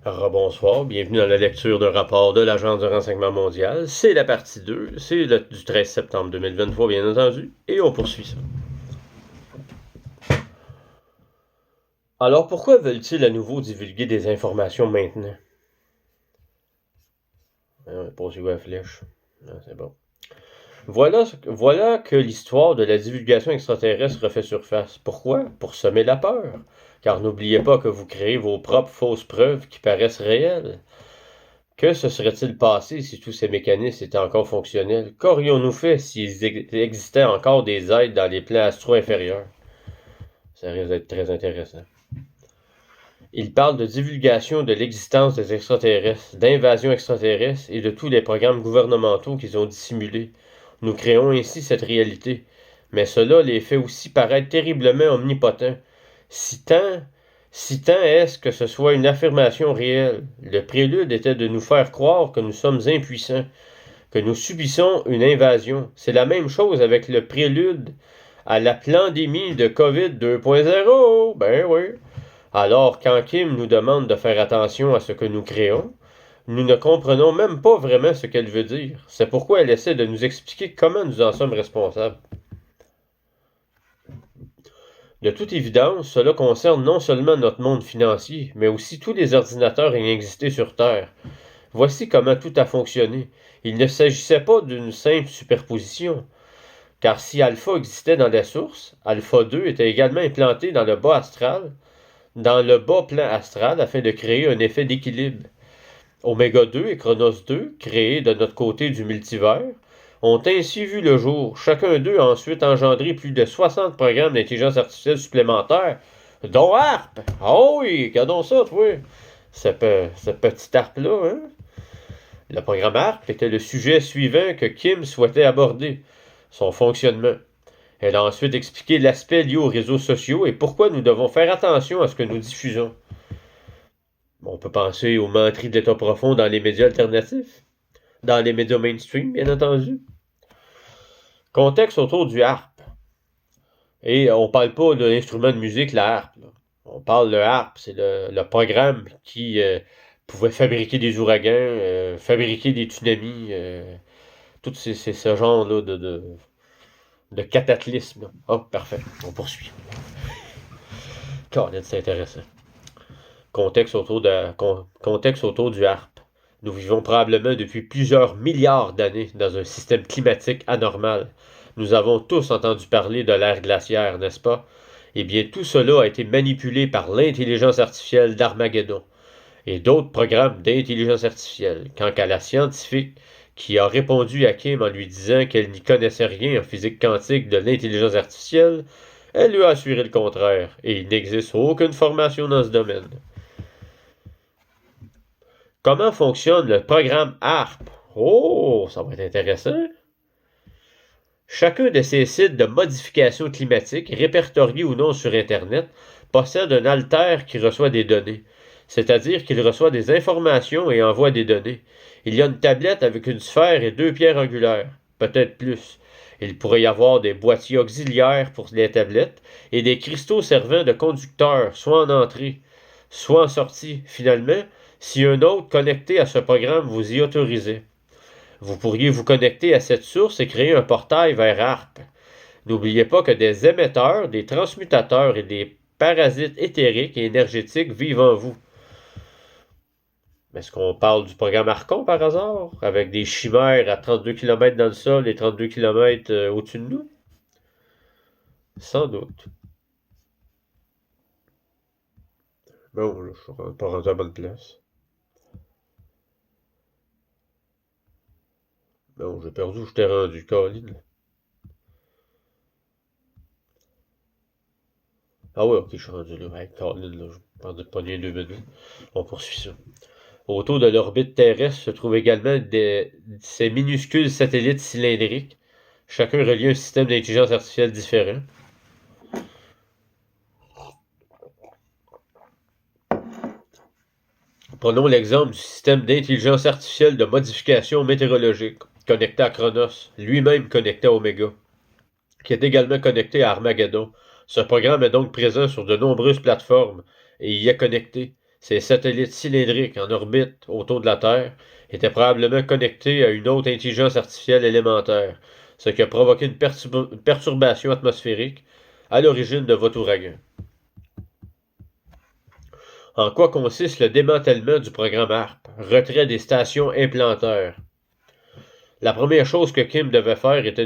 Rebonsoir, bienvenue dans la lecture d'un rapport de l'Agence de renseignement mondial. C'est la partie 2, c'est du 13 septembre 2023 bien entendu, et on poursuit ça. Alors pourquoi veulent-ils à nouveau divulguer des informations maintenant? Posez-vous la flèche. C'est bon. Voilà que l'histoire de la divulgation extraterrestre refait surface. Pourquoi? Pour semer la peur. Car n'oubliez pas que vous créez vos propres fausses preuves qui paraissent réelles. Que se serait-il passé si tous ces mécanismes étaient encore fonctionnels? Qu'aurions-nous fait s'il existait encore des aides dans les plans astro-inférieurs? Ça risque d'être très intéressant. Il parle de divulgation de l'existence des extraterrestres, d'invasion extraterrestre et de tous les programmes gouvernementaux qu'ils ont dissimulés. Nous créons ainsi cette réalité. Mais cela les fait aussi paraître terriblement omnipotents. Si tant est-ce que ce soit une affirmation réelle. Le prélude était de nous faire croire que nous sommes impuissants, que nous subissons une invasion. C'est la même chose avec le prélude à la pandémie de COVID 2.0. Ben oui. Alors, quand Kim nous demande de faire attention à ce que nous créons, nous ne comprenons même pas vraiment ce qu'elle veut dire. C'est pourquoi elle essaie de nous expliquer comment nous en sommes responsables. De toute évidence, cela concerne non seulement notre monde financier, mais aussi tous les ordinateurs ayant existé sur Terre. Voici comment tout a fonctionné. Il ne s'agissait pas d'une simple superposition, car si Alpha existait dans la source, Alpha 2 était également implanté dans le bas plan astral afin de créer un effet d'équilibre. Oméga 2 et Chronos 2, créés de notre côté du multivers, ont ainsi vu le jour. Chacun d'eux a ensuite engendré plus de 60 programmes d'intelligence artificielle supplémentaires, dont ARP. Oh oui, regardons ça, toi. Ce petit ARP-là, hein? Le programme ARP était le sujet suivant que Kim souhaitait aborder, son fonctionnement. Elle a ensuite expliqué l'aspect lié aux réseaux sociaux et pourquoi nous devons faire attention à ce que nous diffusons. On peut penser aux menteries d'état profond dans les médias alternatifs, dans les médias mainstream, bien entendu. Contexte autour du harp. Et on parle pas de l'instrument de musique, la harpe. Là. On parle de harp, c'est le programme qui pouvait fabriquer des ouragans, fabriquer des tsunamis, tout ce genre-là de cataclysme. Oh, parfait, on poursuit. C'est intéressant. Contexte autour du harp. Nous vivons probablement depuis plusieurs milliards d'années dans un système climatique anormal. Nous avons tous entendu parler de l'ère glaciaire, n'est-ce pas? Eh bien, tout cela a été manipulé par l'intelligence artificielle d'Armageddon et d'autres programmes d'intelligence artificielle. Quant à la scientifique qui a répondu à Kim en lui disant qu'elle n'y connaissait rien en physique quantique de l'intelligence artificielle, elle lui a assuré le contraire, et il n'existe aucune formation dans ce domaine. Comment fonctionne le programme ARP? Oh, ça va être intéressant. Chacun de ces sites de modification climatique, répertoriés ou non sur Internet, possède un alter qui reçoit des données. C'est-à-dire qu'il reçoit des informations et envoie des données. Il y a une tablette avec une sphère et deux pierres angulaires. Peut-être plus. Il pourrait y avoir des boîtiers auxiliaires pour les tablettes et des cristaux servant de conducteurs, soit en entrée, soit en sortie. Finalement, si un autre connecté à ce programme vous y autorisait. Vous pourriez vous connecter à cette source et créer un portail vers ARP. N'oubliez pas que des émetteurs, des transmutateurs et des parasites éthériques et énergétiques vivent en vous. Est-ce qu'on parle du programme Archon par hasard, avec des chimères à 32 km dans le sol et 32 km au-dessus de nous? Sans doute. Bon, je suis pas rendu à la bonne place. Bon, j'ai perdu où je t'ai rendu, Colin. Ah ouais, ok, je suis rendu là. Hey, Colin, là, je perdu de pogner 2 minutes. On poursuit ça. Autour de l'orbite terrestre se trouvent également ces minuscules satellites cylindriques, chacun relié à un système d'intelligence artificielle différent. Prenons l'exemple du système d'intelligence artificielle de modification météorologique, connecté à Chronos, lui-même connecté à Omega, qui est également connecté à Armageddon. Ce programme est donc présent sur de nombreuses plateformes et y est connecté. Ces satellites cylindriques en orbite autour de la Terre étaient probablement connectés à une autre intelligence artificielle élémentaire, ce qui a provoqué une perturbation atmosphérique à l'origine de votre ouragan. En quoi consiste le démantèlement du programme HARP, retrait des stations implanteurs? La première chose que Kim devait faire était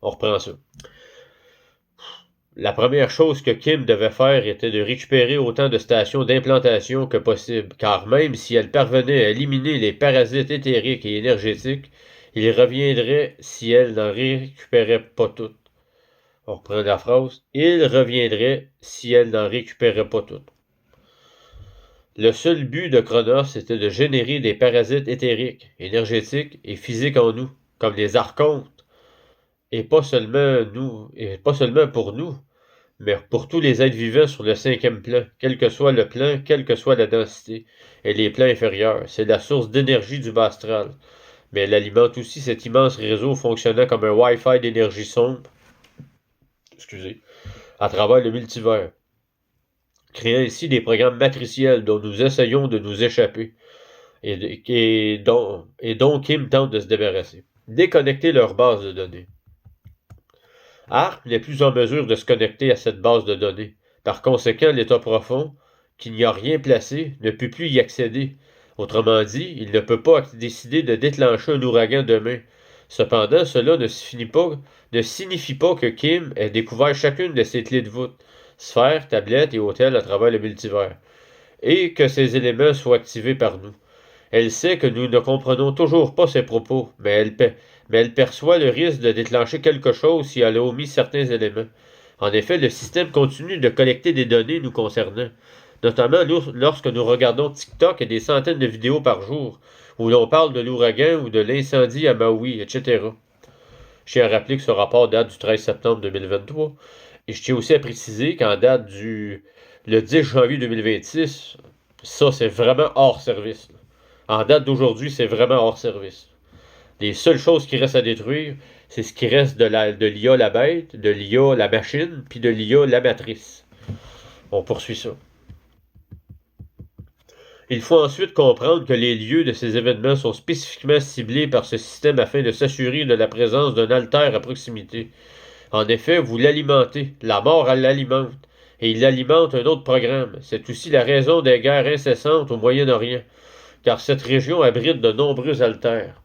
On reprend ça. La première chose que Kim devait faire était de récupérer autant de stations d'implantation que possible, car même si elle parvenait à éliminer les parasites éthériques et énergétiques, il reviendrait si elle n'en récupérait pas toutes. On reprend la phrase. Il reviendrait si elle n'en récupérait pas toutes. Le seul but de Chronos était de générer des parasites éthériques, énergétiques et physiques en nous, comme les archontes, et pas seulement pour nous, mais pour tous les êtres vivants sur le 5e plan, quel que soit le plan, quelle que soit la densité, et les plans inférieurs. C'est la source d'énergie du bas astral. Mais elle alimente aussi cet immense réseau fonctionnant comme un Wi-Fi d'énergie sombre, à travers le multivers, créant ainsi des programmes matriciels dont nous essayons de nous échapper, et dont Kim tente de se débarrasser. Déconnecter leur base de données. HARP n'est plus en mesure de se connecter à cette base de données. Par conséquent, l'état profond, qui n'y a rien placé, ne peut plus y accéder. Autrement dit, il ne peut pas décider de déclencher un ouragan demain. Cependant, cela ne signifie pas que Kim ait découvert chacune de ses clés de voûte, sphères, tablettes et hôtels à travers le multivers, et que ces éléments soient activés par nous. Elle sait que nous ne comprenons toujours pas ses propos, mais elle perçoit le risque de déclencher quelque chose si elle a omis certains éléments. En effet, le système continue de collecter des données nous concernant, notamment lorsque nous regardons TikTok et des centaines de vidéos par jour, où l'on parle de l'ouragan ou de l'incendie à Maui, etc. Je tiens à rappeler que ce rapport date du 13 septembre 2023, et je tiens aussi à préciser qu'en date le 10 janvier 2026, ça c'est vraiment hors service. En date d'aujourd'hui, c'est vraiment hors service. Les seules choses qui restent à détruire, c'est ce qui reste de l'IA la bête, de l'IA la machine, puis de l'IA la matrice. On poursuit ça. Il faut ensuite comprendre que les lieux de ces événements sont spécifiquement ciblés par ce système afin de s'assurer de la présence d'un altère à proximité. En effet, vous l'alimentez, la mort elle l'alimente, et il alimente un autre programme. C'est aussi la raison des guerres incessantes au Moyen-Orient, car cette région abrite de nombreux altères.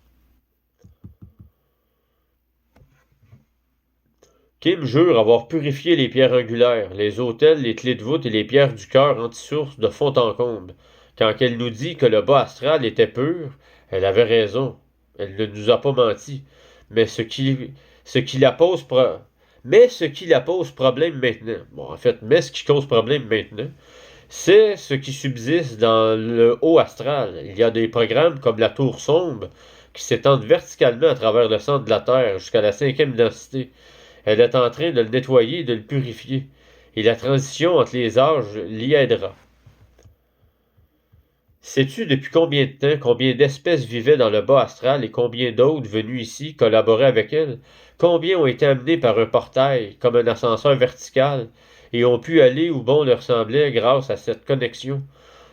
Kim jure avoir purifié les pierres angulaires, les autels, les clés de voûte et les pierres du cœur anti-source de fond en comble. Quand elle nous dit que le bas astral était pur, elle avait raison. Elle ne nous a pas menti. Mais ce qui la pose problème maintenant, mais ce qui cause problème maintenant, c'est ce qui subsiste dans le haut astral. Il y a des programmes comme la tour sombre qui s'étendent verticalement à travers le centre de la Terre jusqu'à la 5e densité. Elle est en train de le nettoyer et de le purifier. Et la transition entre les âges l'y aidera. Sais-tu depuis combien de temps, combien d'espèces vivaient dans le bas astral et combien d'autres venus ici collaboraient avec elle? Combien ont été amenés par un portail, comme un ascenseur vertical, et ont pu aller où bon leur semblait grâce à cette connexion?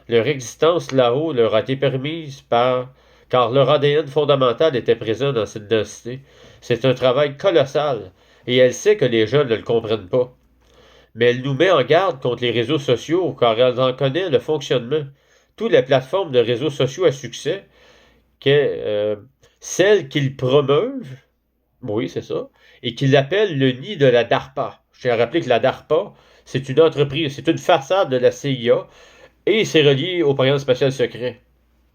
Leur existence là-haut leur a été permise car leur ADN fondamental était présent dans cette densité. C'est un travail colossal, et elle sait que les jeunes ne le comprennent pas. Mais elle nous met en garde contre les réseaux sociaux, car elle en connaît le fonctionnement. Toutes les plateformes de réseaux sociaux à succès, celles qu'ils promeuvent, oui, c'est ça, et qu'ils appellent le nid de la DARPA. Je tiens à rappeler que la DARPA, c'est une entreprise, c'est une façade de la CIA, et c'est relié au programme spatial secret,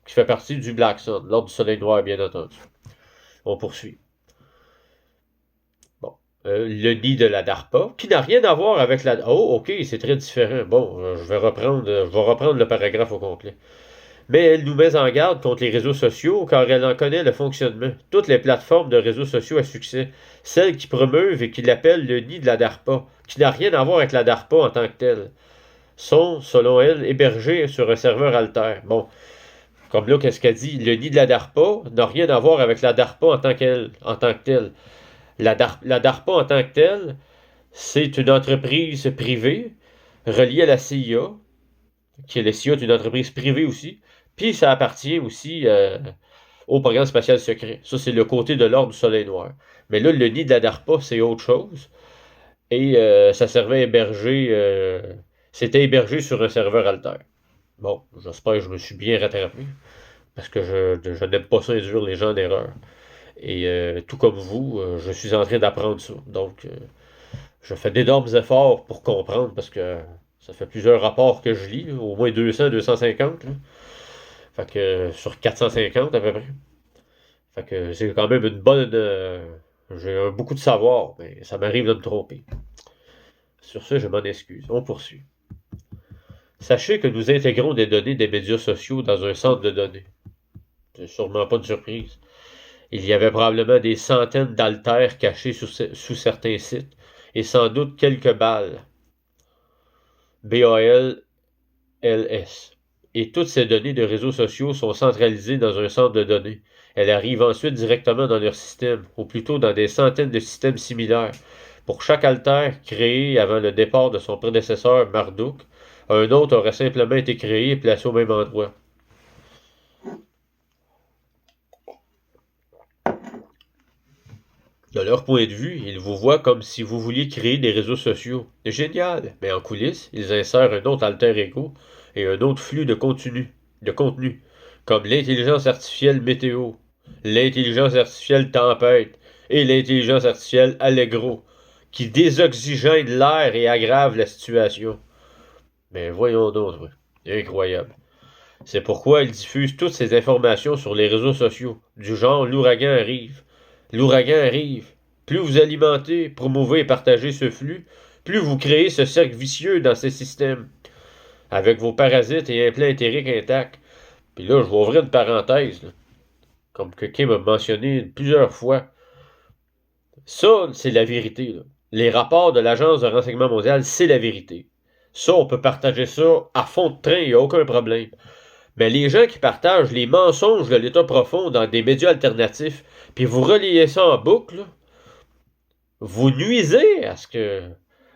qui fait partie du Black Sun, l'ordre du Soleil Noir, bien entendu. On poursuit. Le nid de la DARPA, qui n'a rien à voir avec la... Oh, ok, c'est très différent. Bon, je vais reprendre le paragraphe au complet. Mais elle nous met en garde contre les réseaux sociaux, car elle en connaît le fonctionnement. Toutes les plateformes de réseaux sociaux à succès, celles qui promeuvent et qui l'appellent le nid de la DARPA, qui n'a rien à voir avec la DARPA en tant que telle, sont, selon elle, hébergées sur un serveur alter. Bon, comme là, qu'est-ce qu'elle dit? Le nid de la DARPA n'a rien à voir avec la DARPA en tant que telle. La DARPA en tant que telle, c'est une entreprise privée reliée à la CIA qui est le CEO d'une entreprise privée aussi. Puis ça appartient aussi au programme spatial secret. Ça, c'est le côté de l'ordre du Soleil Noir. Mais là, le nid de la DARPA, c'est autre chose. Et ça servait à héberger... c'était hébergé sur un serveur Altair. Bon, j'espère que je me suis bien rattrapé. Parce que je n'aime pas ça induire les gens en erreur. Et tout comme vous, je suis en train d'apprendre ça. Donc, je fais d'énormes efforts pour comprendre parce que ça fait plusieurs rapports que je lis, là, au moins 200, 250. Là. Fait que sur 450 à peu près. Fait que c'est quand même une bonne. J'ai beaucoup de savoir, mais ça m'arrive de me tromper. Sur ce, je m'en excuse. On poursuit. Sachez que nous intégrons des données des médias sociaux dans un centre de données. C'est sûrement pas une surprise. Il y avait probablement des centaines d'haltères cachés sous certains sites, et sans doute quelques balles. BALLS. Et toutes ces données de réseaux sociaux sont centralisées dans un centre de données. Elles arrivent ensuite directement dans leur système, ou plutôt dans des centaines de systèmes similaires. Pour chaque altère créé avant le départ de son prédécesseur Marduk, un autre aurait simplement été créé et placé au même endroit. De leur point de vue, ils vous voient comme si vous vouliez créer des réseaux sociaux. C'est génial, mais en coulisses, ils insèrent un autre alter ego et un autre flux de contenu, comme l'intelligence artificielle météo, l'intelligence artificielle tempête et l'intelligence artificielle Allegro, qui désoxygène l'air et aggrave la situation. Mais voyons donc, incroyable. C'est pourquoi ils diffusent toutes ces informations sur les réseaux sociaux, du genre l'ouragan arrive. L'ouragan arrive. Plus vous alimentez, promouvez et partagez ce flux, plus vous créez ce cercle vicieux dans ces systèmes, avec vos parasites et implants éthériques intacts. Puis là, je vais ouvrir une parenthèse, là, comme quelqu'un m'a mentionné plusieurs fois. Ça, c'est la vérité. Là. Les rapports de l'Agence de renseignement mondial, c'est la vérité. Ça, on peut partager ça à fond de train, il n'y a aucun problème. Mais les gens qui partagent les mensonges de l'État profond dans des médias alternatifs, puis vous relayez ça en boucle, là, vous nuisez à ce que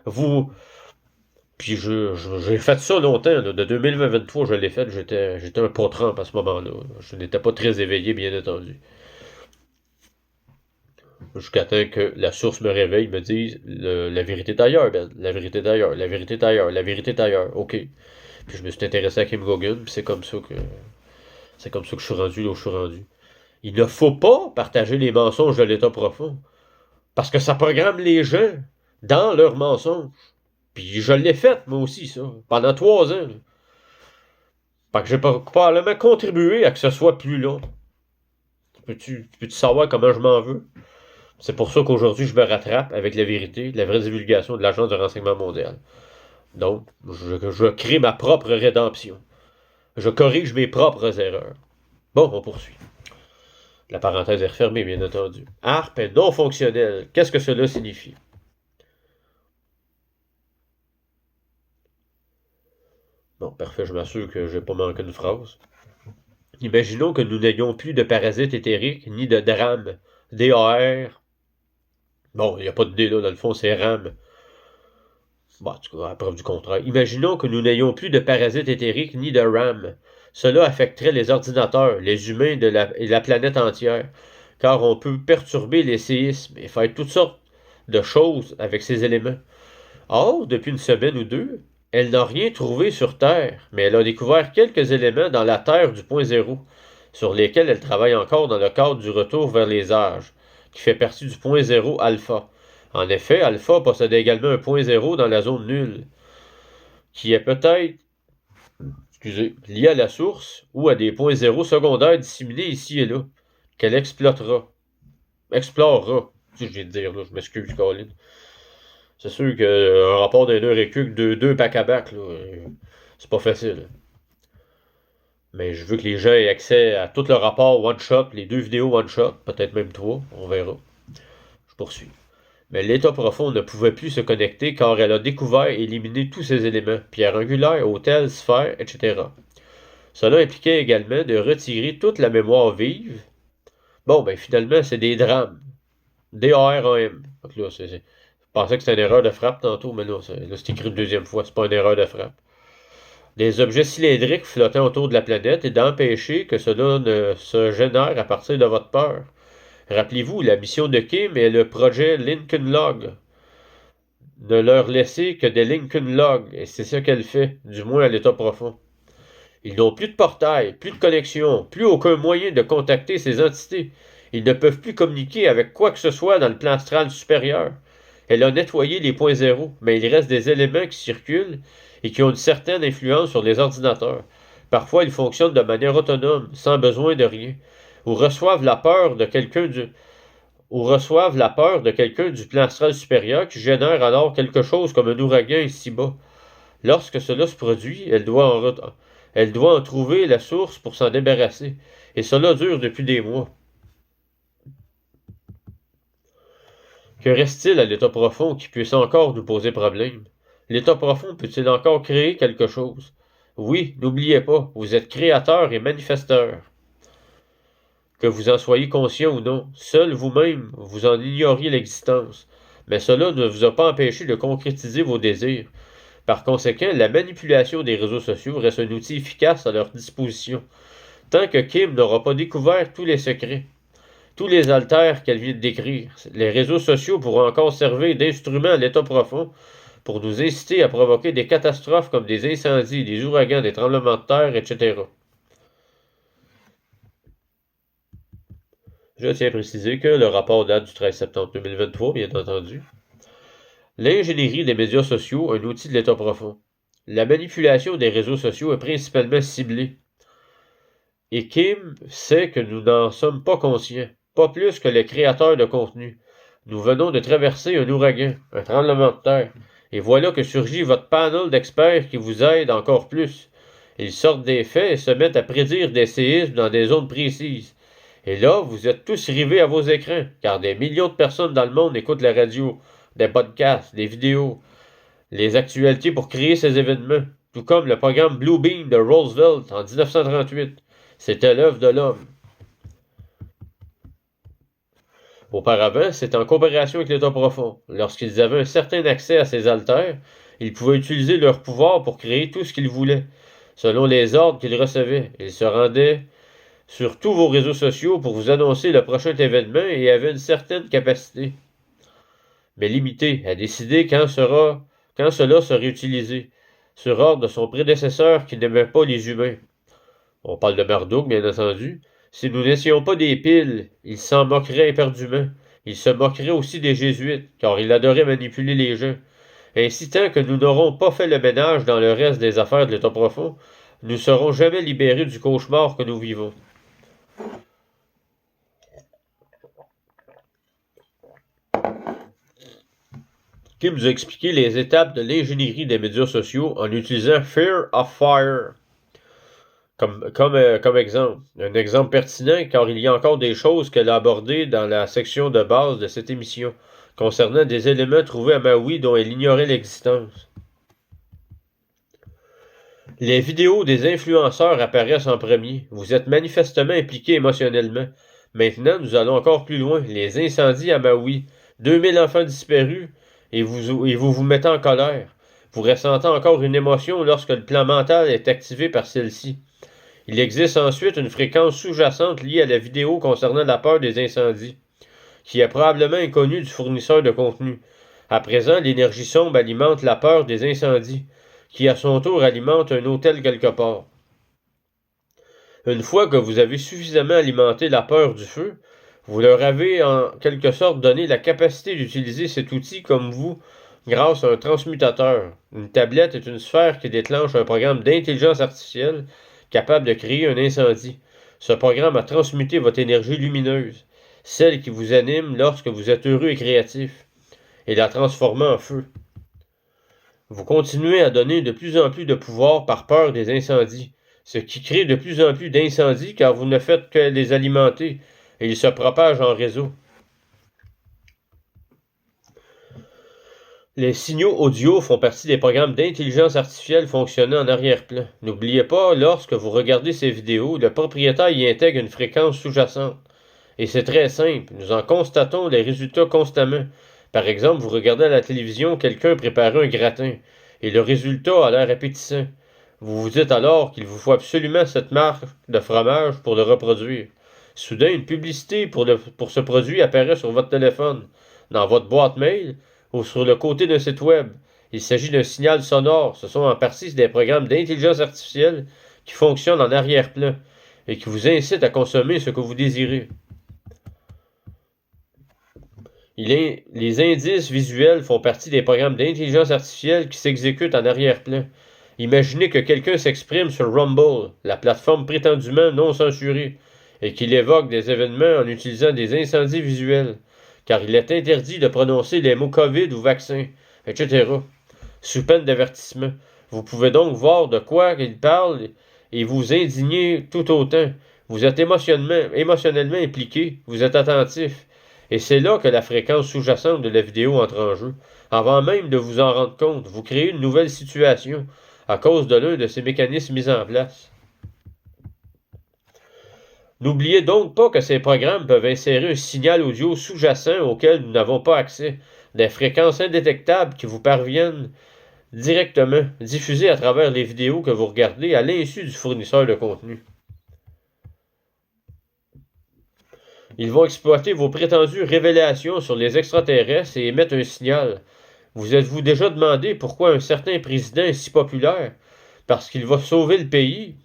vous... Puis j'ai fait ça longtemps, là, de 2023, je l'ai fait, j'étais un pot-trempe à ce moment-là. Je n'étais pas très éveillé, bien entendu. Jusqu'à temps que la source me réveille, me dise la vérité est ailleurs, Ben. La vérité est ailleurs, la vérité est ailleurs, la vérité est ailleurs. OK. Puis je me suis intéressé à Kim Gogan, puis c'est comme ça que je suis rendu là où je suis rendu. Il ne faut pas partager les mensonges de l'État profond. Parce que ça programme les gens dans leurs mensonges. Puis je l'ai fait, moi aussi, ça. Pendant 3 ans. Là. Fait que j'ai probablement contribué à que ce soit plus long. Peux-tu savoir comment je m'en veux? C'est pour ça qu'aujourd'hui, je me rattrape avec la vérité, la vraie divulgation de l'Agence de renseignement mondial. Donc, je crée ma propre rédemption. Je corrige mes propres erreurs. Bon, on poursuit. La parenthèse est refermée, bien entendu. ARP est non fonctionnel. Qu'est-ce que cela signifie? Bon, parfait, je m'assure que je n'ai pas manqué une phrase. Imaginons que nous n'ayons plus de parasites éthériques ni de drames. D-A-R. Bon, il n'y a pas de D là, dans le fond, c'est RAM. Bon, en tout cas, à la preuve du contraire. Imaginons que nous n'ayons plus de parasites éthériques ni de RAM. Cela affecterait les ordinateurs, les humains et la planète entière, car on peut perturber les séismes et faire toutes sortes de choses avec ces éléments. Or, depuis une semaine ou deux, elle n'a rien trouvé sur Terre, mais elle a découvert quelques éléments dans la Terre du point zéro, sur lesquels elle travaille encore dans le cadre du retour vers les âges, qui fait partie du point zéro alpha. En effet, alpha possède également un point zéro dans la zone nulle, qui est peut-être lié à la source ou à des points zéro secondaires disséminés ici et là, qu'elle explorera. Si je viens de dire, là, je m'excuse, Colin. C'est sûr qu'un rapport d'un heure et quelques, deux back-à-back, c'est pas facile. Mais je veux que les gens aient accès à tout le rapport one-shot, les 2 vidéos one-shot, peut-être même 3, on verra. Je poursuis. Mais l'état profond ne pouvait plus se connecter car elle a découvert et éliminé tous ces éléments, pierres angulaires, hôtels, sphères, etc. Cela impliquait également de retirer toute la mémoire vive. Bon, ben finalement, c'est des drames. D-A-R-A-M. Donc là, je pensais que c'était une erreur de frappe tantôt, mais là, c'est écrit une deuxième fois, c'est pas une erreur de frappe. des objets cylindriques flottant autour de la planète et d'empêcher que cela ne se génère à partir de votre peur. Rappelez-vous, la mission de Kim est le projet Lincoln Log. Ne leur laisser que des Lincoln Logs, et c'est ce qu'elle fait, du moins à l'état profond. Ils n'ont plus de portail, plus de connexion, plus aucun moyen de contacter ces entités. Ils ne peuvent plus communiquer avec quoi que ce soit dans le plan astral supérieur. Elle a nettoyé les points zéro, mais il reste des éléments qui circulent et qui ont une certaine influence sur les ordinateurs. Parfois, ils fonctionnent de manière autonome, sans besoin de rien, ou reçoivent la peur de quelqu'un du plan astral supérieur qui génère alors quelque chose comme un ouragan ici-bas. Lorsque cela se produit, elle doit en trouver la source pour s'en débarrasser, et cela dure depuis des mois. Que reste-t-il à l'état profond qui puisse encore nous poser problème? L'état profond peut-il encore créer quelque chose? Oui, n'oubliez pas, vous êtes créateur et manifesteur. Que vous en soyez conscient ou non, seul vous-même, vous en ignoriez l'existence. Mais cela ne vous a pas empêché de concrétiser vos désirs. Par conséquent, la manipulation des réseaux sociaux reste un outil efficace à leur disposition, tant que Kim n'aura pas découvert tous les secrets. Tous les altères qu'elle vient de décrire, les réseaux sociaux pourront encore servir d'instrument à l'état profond pour nous inciter à provoquer des catastrophes comme des incendies, des ouragans, des tremblements de terre, etc. Je tiens à préciser que le rapport date du 13 septembre 2023, bien entendu. L'ingénierie des médias sociaux, un outil de l'état profond. La manipulation des réseaux sociaux est principalement ciblée. Et Kim sait que nous n'en sommes pas conscients, pas plus que les créateurs de contenu. Nous venons de traverser un ouragan, un tremblement de terre, et voilà que surgit votre panel d'experts qui vous aide encore plus. Ils sortent des faits et se mettent à prédire des séismes dans des zones précises. Et là, vous êtes tous rivés à vos écrans, car des millions de personnes dans le monde écoutent la radio, des podcasts, des vidéos, les actualités pour créer ces événements, tout comme le programme Blue Beam de Roosevelt en 1938. C'était l'œuvre de l'homme. Auparavant, c'était en coopération avec l'État profond. Lorsqu'ils avaient un certain accès à ces altères, ils pouvaient utiliser leur pouvoir pour créer tout ce qu'ils voulaient, selon les ordres qu'ils recevaient. Ils se rendaient sur tous vos réseaux sociaux pour vous annoncer le prochain événement et avaient une certaine capacité, mais limitée, à décider quand cela serait utilisé, sur ordre de son prédécesseur qui n'aimait pas les humains. On parle de Marduk, bien entendu. Si nous n'essayons pas des piles, il s'en moquerait éperdument. Il se moquerait aussi des Jésuites, car il adorait manipuler les gens. Ainsi, tant que nous n'aurons pas fait le ménage dans le reste des affaires de l'État profond, nous ne serons jamais libérés du cauchemar que nous vivons. Kim nous a expliqué les étapes de l'ingénierie des médias sociaux en utilisant Fear of Fire comme exemple. Un exemple pertinent car il y a encore des choses qu'elle a abordées dans la section de base de cette émission concernant des éléments trouvés à Maui dont elle ignorait l'existence. Les vidéos des influenceurs apparaissent en premier. Vous êtes manifestement impliqué émotionnellement. Maintenant, nous allons encore plus loin. Les incendies à Maui. 2000 enfants disparus et vous mettez en colère. Vous ressentez encore une émotion lorsque le plan mental est activé par celle-ci. Il existe ensuite une fréquence sous-jacente liée à la vidéo concernant la peur des incendies, qui est probablement inconnue du fournisseur de contenu. À présent, l'énergie sombre alimente la peur des incendies, qui à son tour alimente un hôtel quelque part. Une fois que vous avez suffisamment alimenté la peur du feu, vous leur avez en quelque sorte donné la capacité d'utiliser cet outil comme vous grâce à un transmutateur. Une tablette est une sphère qui déclenche un programme d'intelligence artificielle capable de créer un incendie. Ce programme a transmuté votre énergie lumineuse, celle qui vous anime lorsque vous êtes heureux et créatif, et la transformé en feu. Vous continuez à donner de plus en plus de pouvoir par peur des incendies, ce qui crée de plus en plus d'incendies car vous ne faites que les alimenter, et ils se propagent en réseau. Les signaux audio font partie des programmes d'intelligence artificielle fonctionnant en arrière-plan. N'oubliez pas, lorsque vous regardez ces vidéos, le propriétaire y intègre une fréquence sous-jacente. Et c'est très simple, nous en constatons les résultats constamment. Par exemple, vous regardez à la télévision quelqu'un préparer un gratin, et le résultat a l'air appétissant. Vous vous dites alors qu'il vous faut absolument cette marque de fromage pour le reproduire. Soudain, une publicité pour ce produit apparaît sur votre téléphone, dans votre boîte mail ou sur le côté d'un site web. Il s'agit d'un signal sonore. Ce sont en partie des programmes d'intelligence artificielle qui fonctionnent en arrière-plan et qui vous incitent à consommer ce que vous désirez. Les indices visuels font partie des programmes d'intelligence artificielle qui s'exécutent en arrière-plan. Imaginez que quelqu'un s'exprime sur Rumble, la plateforme prétendument non censurée, et qu'il évoque des événements en utilisant des incendies visuels, car il est interdit de prononcer les mots COVID ou vaccin, etc., sous peine d'avertissement. Vous pouvez donc voir de quoi il parle et vous indigner tout autant. Vous êtes émotionnellement impliqué, vous êtes attentif. Et c'est là que la fréquence sous-jacente de la vidéo entre en jeu. Avant même de vous en rendre compte, vous créez une nouvelle situation à cause de l'un de ces mécanismes mis en place. N'oubliez donc pas que ces programmes peuvent insérer un signal audio sous-jacent auquel nous n'avons pas accès, des fréquences indétectables qui vous parviennent directement, diffusées à travers les vidéos que vous regardez à l'insu du fournisseur de contenu. Ils vont exploiter vos prétendues révélations sur les extraterrestres et émettre un signal. Vous êtes-vous déjà demandé pourquoi un certain président est si populaire? Parce qu'il va sauver le pays?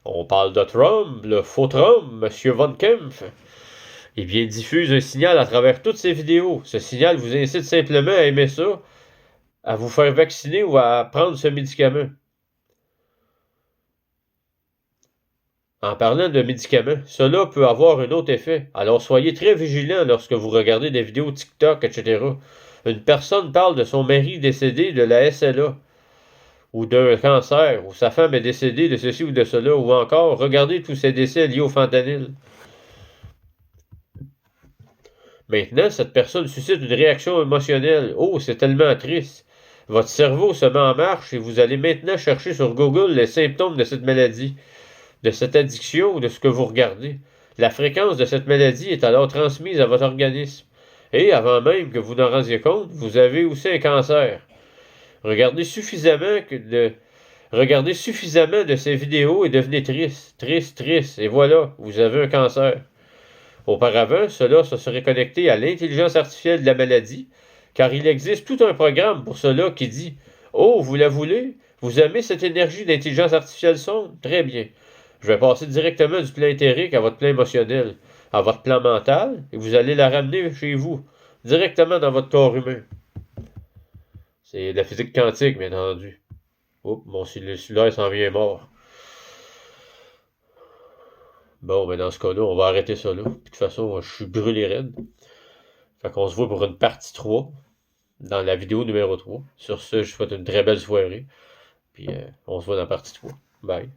On parle de Trump, le faux Trump, M. Von Kempf. Eh bien, diffuse un signal à travers toutes ces vidéos. Ce signal vous incite simplement à aimer ça, à vous faire vacciner ou à prendre ce médicament. En parlant de médicaments, cela peut avoir un autre effet. Alors soyez très vigilants lorsque vous regardez des vidéos TikTok, etc. Une personne parle de son mari décédé de la SLA, ou d'un cancer, ou sa femme est décédée de ceci ou de cela, ou encore regardez tous ces décès liés au fentanyl. Maintenant, cette personne suscite une réaction émotionnelle. Oh, c'est tellement triste. Votre cerveau se met en marche et vous allez maintenant chercher sur Google les symptômes de cette maladie, de cette addiction ou de ce que vous regardez. La fréquence de cette maladie est alors transmise à votre organisme. Et avant même que vous n'en rendiez compte, vous avez aussi un cancer. Regardez suffisamment de ces vidéos et devenez triste, triste, triste. Et voilà, vous avez un cancer. Auparavant, cela se serait connecté à l'intelligence artificielle de la maladie, car il existe tout un programme pour cela qui dit « Oh, vous la voulez? Vous aimez cette énergie d'intelligence artificielle sombre? Très bien. Je vais passer directement du plan éthérique à votre plan émotionnel, à votre plan mental, et vous allez la ramener chez vous, directement dans votre corps humain. » C'est de la physique quantique, bien entendu. Oups, mon cellulaire s'en vient mort. Bon, ben dans ce cas-là, on va arrêter ça là. Puis, de toute façon, je suis brûlé raide. Fait qu'on se voit pour une partie 3, dans la vidéo numéro 3. Sur ce, je vous souhaite une très belle soirée. Puis on se voit dans la partie 3. Bye.